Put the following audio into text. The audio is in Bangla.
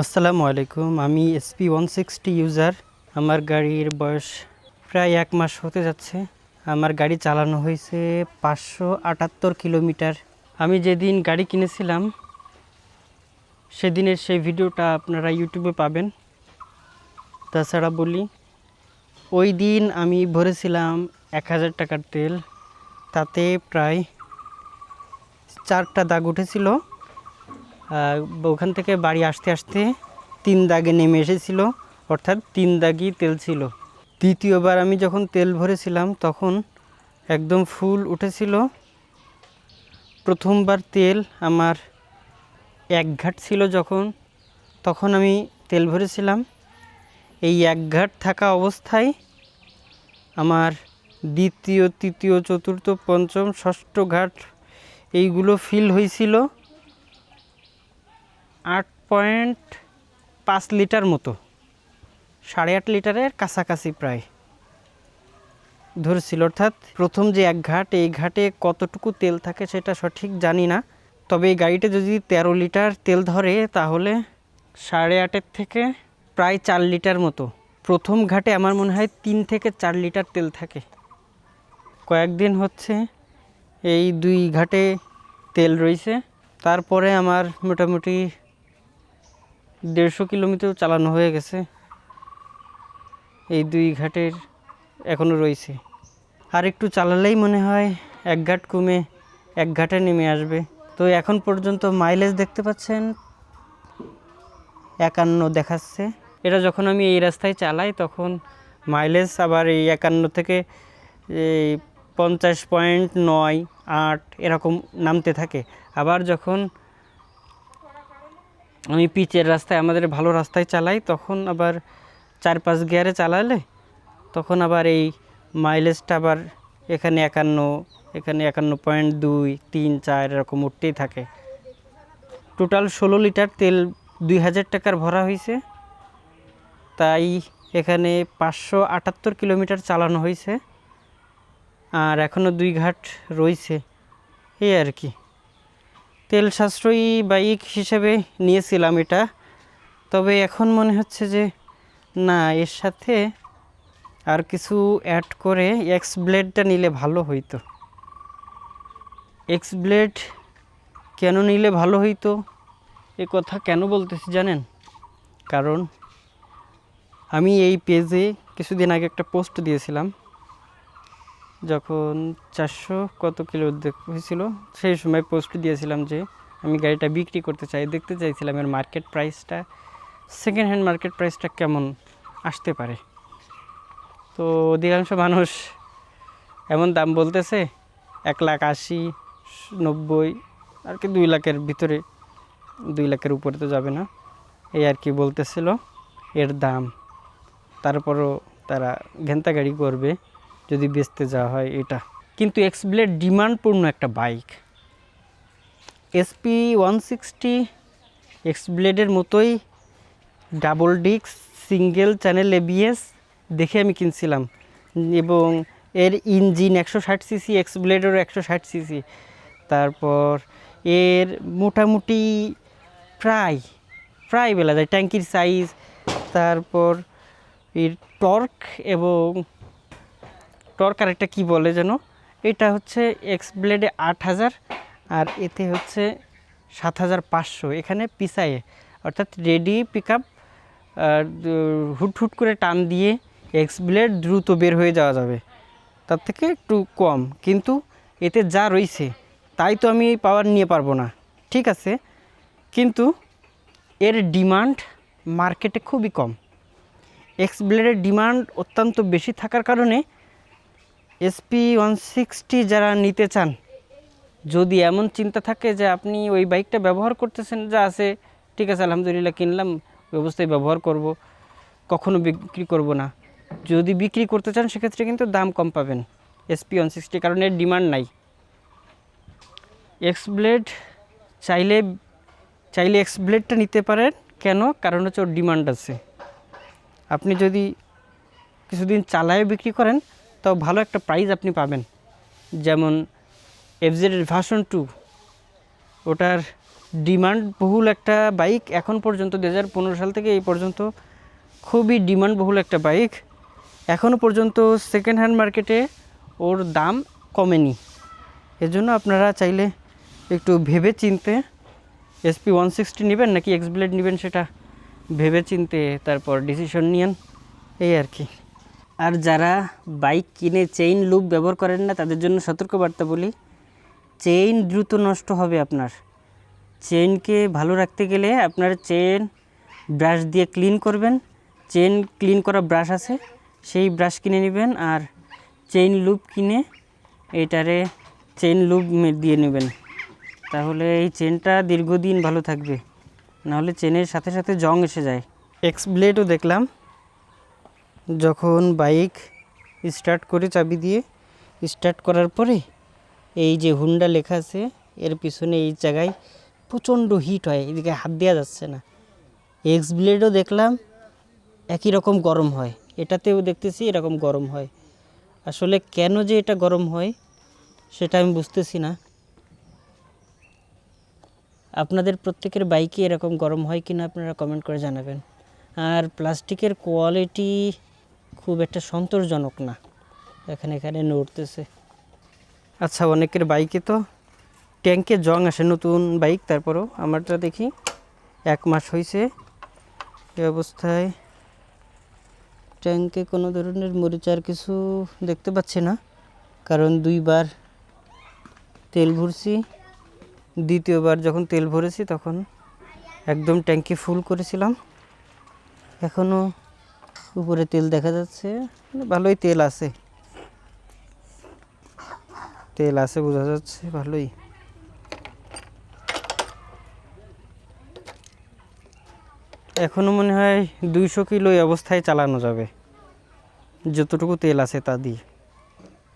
আসসালামু আলাইকুম। আমি SP160 ইউজার। আমার গাড়ির বয়স প্রায় 1 মাস হতে যাচ্ছে। আমার গাড়ি চালানো হয়েছে 578 কিলোমিটার। আমি যেদিন গাড়ি কিনেছিলাম সেদিনের সেই ভিডিওটা আপনারা ইউটিউবে পাবেন। তাছাড়া বলি, ওই দিন আমি ভরেছিলাম 1000 টাকার তেল। তাতে প্রায় 4টা দাগ উঠেছিল। ওখান থেকে বাড়ি আসতে আসতে 3 দাগে নেমে এসেছিল, অর্থাৎ 3 দাগই তেল ছিল। দ্বিতীয়বার আমি যখন তেল ভরেছিলাম তখন একদম ফুল উঠেছিল। প্রথমবার তেল আমার 1 ঘাট ছিল তখন আমি তেল ভরেছিলাম। এই 1 ঘাট থাকা অবস্থায় আমার দ্বিতীয়, তৃতীয়, চতুর্থ, পঞ্চম, ষষ্ঠ ঘাট এইগুলো ফিল হয়েছিল 8.5 লিটার মতো, 8.5 লিটারের কাছাকাছি প্রায় ধরেছিল। অর্থাৎ প্রথম যে 1 ঘাট, এই ঘাটে কতটুকু তেল থাকে সেটা সঠিক জানি না, তবে এই গাড়িটা যদি 13 লিটার তেল ধরে তাহলে 8.5 থেকে প্রায় 4 লিটার মতো। প্রথম ঘাটে আমার মনে হয় 3 থেকে 4 লিটার তেল থাকে। কয়েকদিন হচ্ছে এই 2 ঘাটে তেল রয়েছে। তারপরে আমার মোটামুটি 150 কিলোমিটার চালানো হয়ে গেছে। এই 2 ঘাটের এখনও রয়েছে। আর একটু চালালেই মনে হয় 1 ঘাট কমে 1 ঘাটে নেমে আসবে। তো এখন পর্যন্ত মাইলেজ দেখতে পাচ্ছেন 51 দেখাচ্ছে। এটা যখন আমি এই রাস্তায় চালাই তখন মাইলেজ আবার এই 51 থেকে 50.9, 8 এরকম নামতে থাকে। আবার যখন আমি পিচের রাস্তায়, আমাদের ভালো রাস্তায় চালাই, তখন আবার 4-5 গিয়ারে চালালে তখন আবার এই মাইলেজটা আবার এখানে 51, এখানে 51.2, 3, 4 এরকম উঠতেই থাকে। টোটাল 16 লিটার তেল 2000 টাকার ভরা হয়েছে। তাই এখানে 578 কিলোমিটার চালানো হয়েছে, আর এখনও 2 ঘাট রয়েছে। এই আর কি, তেল সাশ্রয়ী বাইক হিসেবে নিয়েছিলাম এটা। তবে এখন মনে হচ্ছে যে না, এর সাথে আর কিছু অ্যাড করে এক্স ব্লেডটা নিলে ভালো হইতো। এক্স ব্লেড কেন নিলে ভালো হইতো, এ কথা কেন বলতেছি জানেন? কারণ আমি এই পেজে কিছুদিন আগে একটা পোস্ট দিয়েছিলাম, যখন 400 কত কিলো হয়েছিল সেই সময় পোস্ট দিয়েছিলাম যে আমি গাড়িটা বিক্রি করতে চাই, দেখতে চাইছিলাম এর মার্কেট প্রাইসটা, সেকেন্ড হ্যান্ড মার্কেট প্রাইসটা কেমন আসতে পারে। তো অধিকাংশ মানুষ এমন দাম বলতেছে 1,80,000, 90, আর কি 2 লাখের ভিতরে, 2 লাখের উপরে তো যাবে না, এই আর কি বলতেছিল এর দাম। তারপরও তারা ঘেন্তা গাড়ি করবে যদি বেচতে যাওয়া হয় এটা। কিন্তু এক্স ব্লেড ডিমান্ডপূর্ণ একটা বাইক। SP160 এক্স ব্লেডের মতোই double disc single channel ABS দেখে আমি কিনছিলাম, এবং এর ইঞ্জিন 160 সিসি, এক্স ব্লেডেরও 160 সিসি। তারপর এর মোটামুটি প্রায় বলা যায় ট্যাঙ্কির সাইজ, তারপর এর টর্ক আর একটা কী বলে যেন, এটা হচ্ছে এক্স ব্লেডে 8000 আর এতে হচ্ছে 7500। এখানে পিছায়ে, অর্থাৎ রেডি পিক আপ, হুট করে টান দিয়ে এক্স ব্লেড দ্রুত বের হয়ে যাওয়া যাবে, তার থেকে একটু কম। কিন্তু এতে যা রয়েছে তাই তো আমি এই পাওয়ার নিয়ে পারবো না, ঠিক আছে, কিন্তু এর ডিমান্ড মার্কেটে খুবই কম। এক্স ব্লেডের ডিমান্ড অত্যন্ত বেশি থাকার কারণে SP160 যারা নিতে চান, যদি এমন চিন্তা থাকে যে আপনি ওই বাইকটা ব্যবহার করতেছেন, যা আছে ঠিক আছে আলহামদুলিল্লাহ, কিনলাম ওই অবস্থায় ব্যবহার করব, কখনো বিক্রি করব না, যদি বিক্রি করতে চান সেক্ষেত্রে কিন্তু দাম কম পাবেন SP160, কারণ এর ডিমান্ড নাই। এক্স ব্লেড চাইলে এক্স ব্লেডটা নিতে পারেন। কেন? কারণ হচ্ছে ওর ডিমান্ড আছে। আপনি যদি কিছুদিন চালায় বিক্রি করেন তাও ভালো একটা প্রাইস আপনি পাবেন। যেমন FZ এর ভার্সন 2, ওটার ডিমান্ড বহুল একটা বাইক এখন পর্যন্ত 2015 সাল থেকে এই পর্যন্ত খুবই ডিমান্ড বহুল একটা বাইক। এখনও পর্যন্ত সেকেন্ড হ্যান্ড মার্কেটে ওর দাম কমেনি। এজন্য আপনারা চাইলে একটু ভেবে চিনতে SP 160 নেবেন নাকি এক্স ব্লেড নেবেন সেটা ভেবে চিনতে তারপর ডিসিশন নিয়েন, এই আর কি। আর যারা বাইক কিনে চেইন লুপ ব্যবহার করেন না তাদের জন্য সতর্কবার্তা বলি, চেইন দ্রুত নষ্ট হবে আপনার। চেইনকে ভালো রাখতে গেলে আপনার চেইন ব্রাশ দিয়ে ক্লিন করবেন। চেইন ক্লিন করা ব্রাশ আছে, সেই ব্রাশ কিনে নেবেন। আর চেইন লুপ কিনে এটারে চেইন লুপ দিয়ে নেবেন, তাহলে এই চেনটা দীর্ঘদিন ভালো থাকবে। নাহলে চেনের সাথে সাথে জং এসে যায়। এক্স ব্লেডও দেখলাম, যখন বাইক স্টার্ট করে চাবি দিয়ে স্টার্ট করার পরে এই যে হুন্ডা লেখা আছে এর পিছনে এই জায়গায় প্রচণ্ড হিট হয়, এদিকে হাত দেওয়া যাচ্ছে না। এক্স ব্লেডও দেখলাম একই রকম গরম হয়, এটাতেও দেখতেছি এরকম গরম হয়। আসলে কেন যে এটা গরম হয় সেটা আমি বুঝতেছি না। আপনাদের প্রত্যেকের বাইকে এরকম গরম হয় কি না আপনারা কমেন্ট করে জানাবেন। আর প্লাস্টিকের কোয়ালিটি খুব একটা সন্তোষজনক না, এখানে এখানে নড়তেছে। আচ্ছা, অনেকের বাইকে তো ট্যাঙ্কে জং আসে, নতুন বাইক, তারপরেও আমারটা দেখি 1 মাস হয়েছে এই অবস্থায় ট্যাঙ্কে কোনো ধরনের মরিচার কিছু দেখতে পাচ্ছি না, কারণ 2বার তেল ভরছি। দ্বিতীয়বার যখন তেল ভরেছি তখন একদম ট্যাঙ্কি ফুল করেছিলাম, এখনও উপরে তেল দেখা যাচ্ছে, ভালোই তেল আছে, তেল আছে বোঝা যাচ্ছে ভালোই। এখনও মনে হয় 200 কিলো এই অবস্থায় চালানো যাবে, যতটুকু তেল আছে তা দিয়ে।